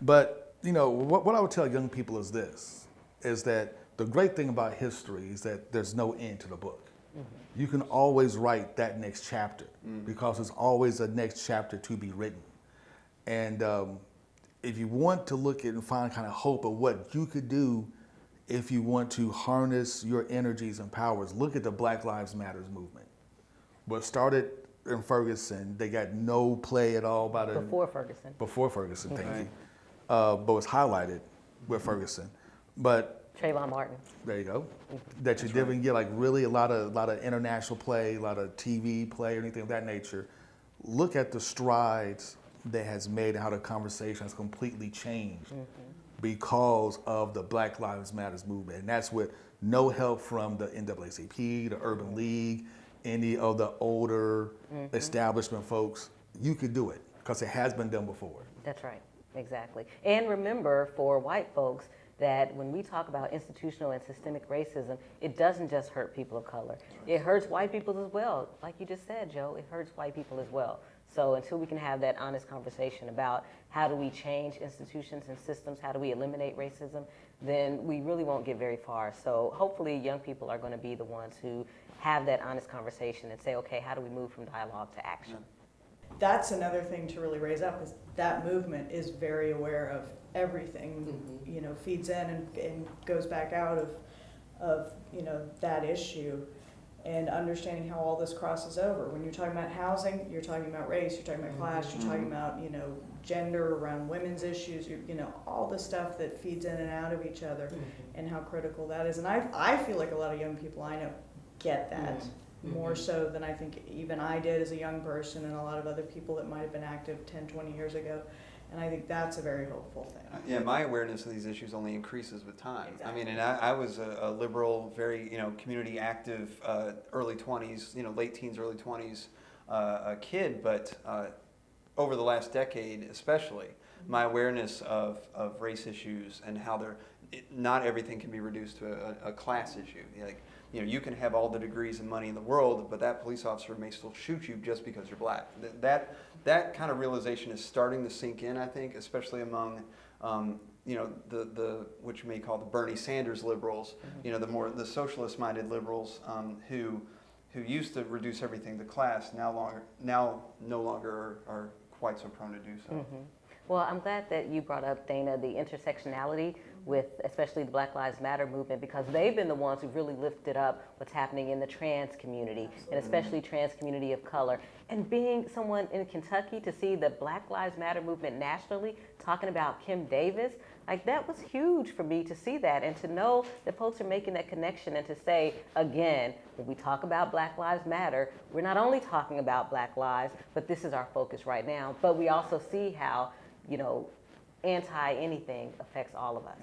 But, you know, what I would tell young people is this, is that the great thing about history is that there's no end to the book. Mm-hmm. You can always write that next chapter because there's always a next chapter to be written. And if you want to look at and find kind of hope of what you could do if you want to harness your energies and powers, look at the Black Lives Matters movement. What started in Ferguson, they got no play at all about it. Before Ferguson. Before Ferguson, thank you. But was highlighted with Ferguson. But Trayvon Martin. there you go. That you didn't get like really a lot of international play, a lot of TV play, or anything of that nature. Look at the strides that has made and how the conversation has completely changed because of the Black Lives Matters movement. And that's with no help from the NAACP, the Urban League, any of the older establishment folks. You could do it because it has been done before. That's right, exactly. And remember, for white folks, that when we talk about institutional and systemic racism, it doesn't just hurt people of color. It hurts white people as well. Like you just said, Joe, it hurts white people as well. So until we can have that honest conversation about how do we change institutions and systems, how do we eliminate racism, then we really won't get very far. So hopefully young people are going to be the ones who have that honest conversation and say, okay, how do we move from dialogue to action? That's another thing to really raise up, is that movement is very aware of everything, you know, feeds in and goes back out of, you know, that issue, and understanding how all this crosses over. When you're talking about housing, you're talking about race, you're talking about class, you're talking about, you know, gender, around women's issues, you know, all the stuff that feeds in and out of each other, and how critical that is. And I feel like a lot of young people I know get that. More so than I think even I did as a young person, and a lot of other people that might have been active 10, 20 years ago. And I think that's a very hopeful thing. Yeah, my awareness of these issues only increases with time. Exactly. I mean, and I was a liberal, very, you know, community active, early 20s, you know, late teens, early 20s kid, but over the last decade especially, my awareness of race issues and how not everything can be reduced to a class issue. Like, you know, you can have all the degrees and money in the world, but that police officer may still shoot you just because you're black. That kind of realization is starting to sink in, I think, especially among, you know, the what you may call the Bernie Sanders liberals, you know, the socialist-minded liberals who used to reduce everything to class, now no longer are quite so prone to do so. Well, I'm glad that you brought up, Dana, the intersectionality with especially the Black Lives Matter movement, because they've been the ones who really lifted up what's happening in the trans community, and especially trans community of color. And being someone in Kentucky, to see the Black Lives Matter movement nationally talking about Kim Davis, like, that was huge for me to see that, and to know that folks are making that connection, and to say, again, when we talk about Black Lives Matter, we're not only talking about Black lives, but this is our focus right now. But we also see how, you know, anti-anything affects all of us.